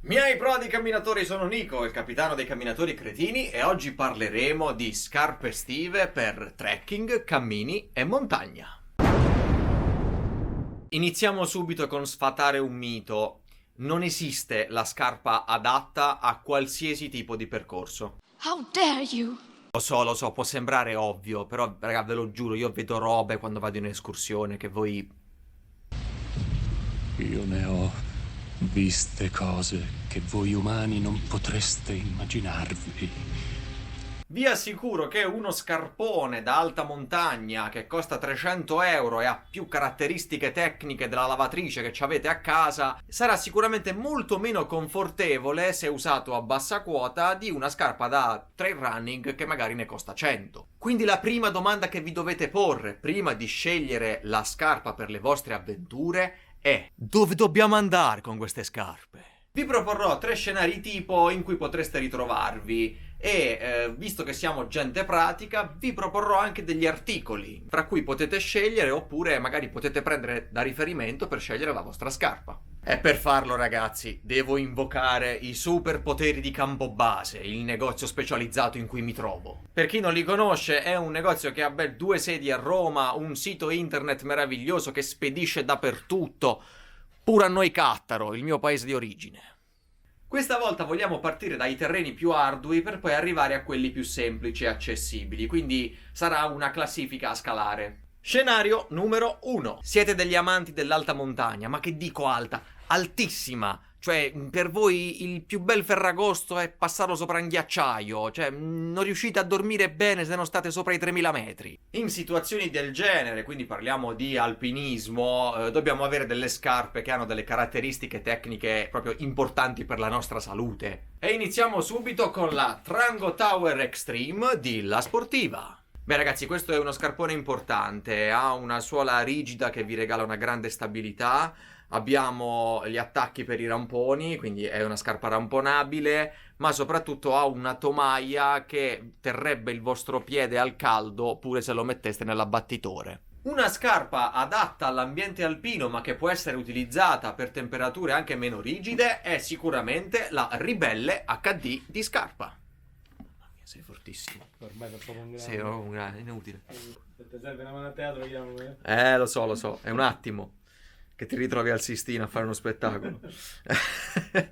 Miei prodi camminatori, sono Nico, il capitano dei camminatori cretini, e oggi parleremo di scarpe estive per trekking, cammini e montagna. Iniziamo subito con sfatare un mito. Non esiste la scarpa adatta a qualsiasi tipo di percorso. How dare you? Lo so, può sembrare ovvio, però raga, ve lo giuro, io vedo robe quando vado in escursione che voi... Io ne ho viste cose che voi umani non potreste immaginarvi. Vi assicuro che uno scarpone da alta montagna che costa 300 euro e ha più caratteristiche tecniche della lavatrice che ci avete a casa sarà sicuramente molto meno confortevole se usato a bassa quota di una scarpa da trail running che magari ne costa 100. Quindi la prima domanda che vi dovete porre prima di scegliere la scarpa per le vostre avventure è: dove dobbiamo andare con queste scarpe? Vi proporrò 3 scenari tipo in cui potreste ritrovarvi e visto che siamo gente pratica vi proporrò anche degli articoli fra cui potete scegliere, oppure magari potete prendere da riferimento per scegliere la vostra scarpa. E per farlo, ragazzi, devo invocare i superpoteri di Campobase, il negozio specializzato in cui mi trovo. Per chi non li conosce, è un negozio che ha ben 2 sedi a Roma, un sito internet meraviglioso che spedisce dappertutto, pure a noi Cattaro, il mio paese di origine. Questa volta vogliamo partire dai terreni più ardui per poi arrivare a quelli più semplici e accessibili, quindi sarà una classifica a scalare. Scenario numero 1. Siete degli amanti dell'alta montagna, ma che dico alta? Altissima! Cioè, per voi il più bel ferragosto è passarlo sopra un ghiacciaio, cioè non riuscite a dormire bene se non state sopra i 3000 metri. In situazioni del genere, quindi parliamo di alpinismo, dobbiamo avere delle scarpe che hanno delle caratteristiche tecniche proprio importanti per la nostra salute. E iniziamo subito con la Trango Tower Extreme di La Sportiva. Beh ragazzi, questo è uno scarpone importante, ha una suola rigida che vi regala una grande stabilità. Abbiamo gli attacchi per i ramponi, quindi è una scarpa ramponabile, ma soprattutto ha una tomaia che terrebbe il vostro piede al caldo pure se lo metteste nell'abbattitore. Una scarpa adatta all'ambiente alpino ma che può essere utilizzata per temperature anche meno rigide è sicuramente la Ribelle HD di Scarpa. Mamma mia, sei fortissimo. Ormai è proprio un grande. Sei un grande, inutile. Se ti serve una mano a teatro, chiamo me. Lo so, è un attimo che ti ritrovi al Sistina a fare uno spettacolo.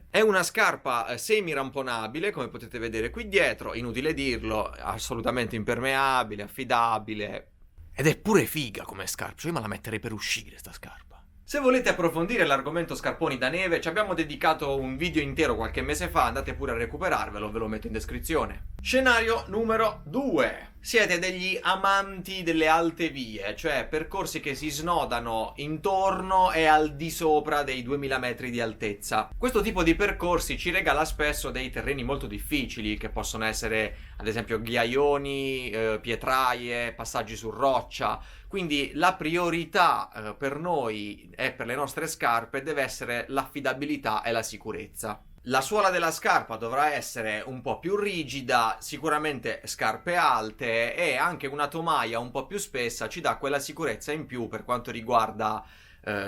È una scarpa semi-ramponabile, come potete vedere qui dietro, inutile dirlo, assolutamente impermeabile, affidabile, ed è pure figa come scarpa, cioè io me la metterei per uscire sta scarpa. Se volete approfondire l'argomento scarponi da neve, ci abbiamo dedicato un video intero qualche mese fa, andate pure a recuperarvelo, ve lo metto in descrizione. Scenario numero 2. Siete degli amanti delle alte vie, cioè percorsi che si snodano intorno e al di sopra dei 2000 metri di altezza. Questo tipo di percorsi ci regala spesso dei terreni molto difficili, che possono essere ad esempio ghiaioni, pietraie, passaggi su roccia. Quindi la priorità per noi e per le nostre scarpe deve essere l'affidabilità e la sicurezza. La suola della scarpa dovrà essere un po' più rigida, sicuramente scarpe alte, e anche una tomaia un po' più spessa ci dà quella sicurezza in più per quanto riguarda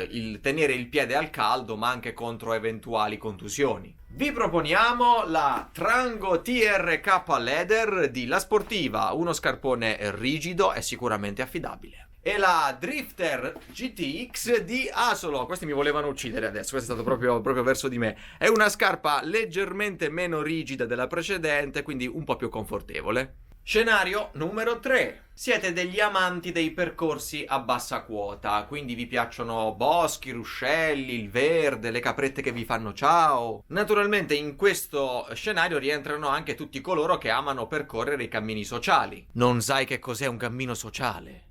il tenere il piede al caldo, ma anche contro eventuali contusioni. Vi proponiamo la Trango TRK Leather di La Sportiva, uno scarpone rigido e sicuramente affidabile. E la Drifter GTX di Asolo. Questi mi volevano uccidere adesso, questo è stato proprio verso di me. È una scarpa leggermente meno rigida della precedente, quindi un po' più confortevole. Scenario numero 3. Siete degli amanti dei percorsi a bassa quota, quindi vi piacciono boschi, ruscelli, il verde, le caprette che vi fanno ciao. Naturalmente in questo scenario rientrano anche tutti coloro che amano percorrere i cammini sociali. Non sai che cos'è un cammino sociale?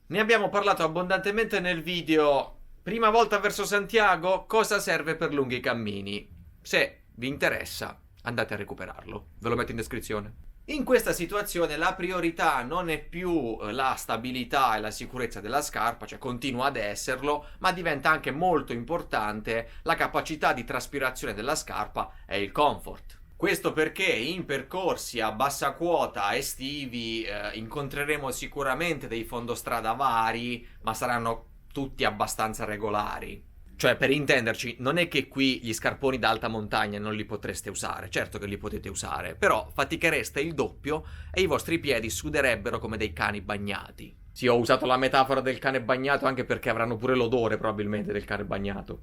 Ne abbiamo parlato abbondantemente nel video Prima volta verso Santiago, cosa serve per lunghi cammini? Se vi interessa, andate a recuperarlo, ve lo metto in descrizione. In questa situazione la priorità non è più la stabilità e la sicurezza della scarpa, cioè continua ad esserlo, ma diventa anche molto importante la capacità di traspirazione della scarpa e il comfort. Questo perché in percorsi a bassa quota estivi incontreremo sicuramente dei fondostrada vari, ma saranno tutti abbastanza regolari. Cioè, per intenderci, non è che qui gli scarponi da alta montagna non li potreste usare, certo che li potete usare, però fatichereste il doppio e i vostri piedi suderebbero come dei cani bagnati. Sì, ho usato la metafora del cane bagnato anche perché avranno pure l'odore probabilmente del cane bagnato.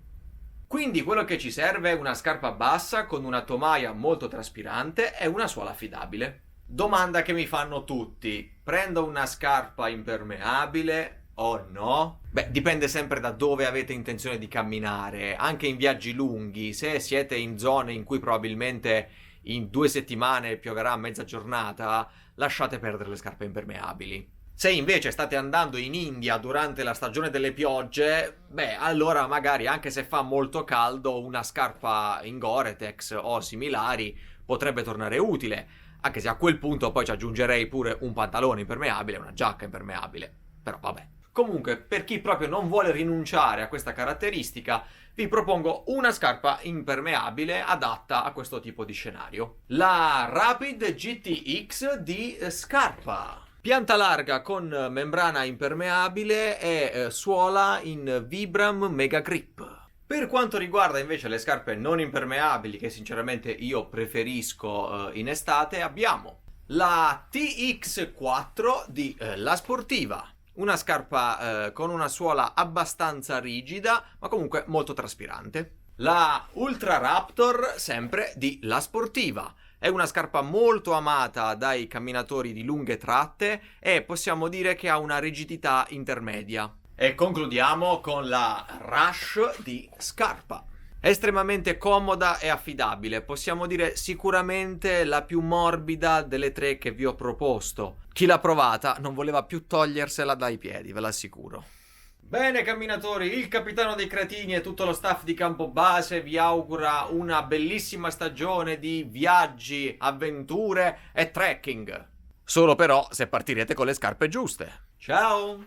Quindi quello che ci serve è una scarpa bassa con una tomaia molto traspirante e una suola affidabile. Domanda che mi fanno tutti: prendo una scarpa impermeabile o no? Beh, dipende sempre da dove avete intenzione di camminare. Anche in viaggi lunghi, se siete in zone in cui probabilmente in 2 settimane pioverà a mezza giornata, lasciate perdere le scarpe impermeabili. Se invece state andando in India durante la stagione delle piogge, beh, allora magari anche se fa molto caldo, una scarpa in Gore-Tex o similari potrebbe tornare utile, anche se a quel punto poi ci aggiungerei pure un pantalone impermeabile, una giacca impermeabile. Però vabbè. Comunque, per chi proprio non vuole rinunciare a questa caratteristica, vi propongo una scarpa impermeabile adatta a questo tipo di scenario. La Rapid GTX di Scarpa. Pianta larga con membrana impermeabile e suola in Vibram Mega Grip. Per quanto riguarda invece le scarpe non impermeabili, che sinceramente io preferisco in estate, abbiamo la TX4 di La Sportiva. Una scarpa con una suola abbastanza rigida, ma comunque molto traspirante. La Ultra Raptor, sempre di La Sportiva. È una scarpa molto amata dai camminatori di lunghe tratte e possiamo dire che ha una rigidità intermedia. E concludiamo con la Rush di Scarpa. Estremamente comoda e affidabile, possiamo dire sicuramente la più morbida delle 3 che vi ho proposto. Chi l'ha provata non voleva più togliersela dai piedi, ve l'assicuro. Bene camminatori, il capitano dei cretini e tutto lo staff di Campobase vi augura una bellissima stagione di viaggi, avventure e trekking. Solo però se partirete con le scarpe giuste. Ciao!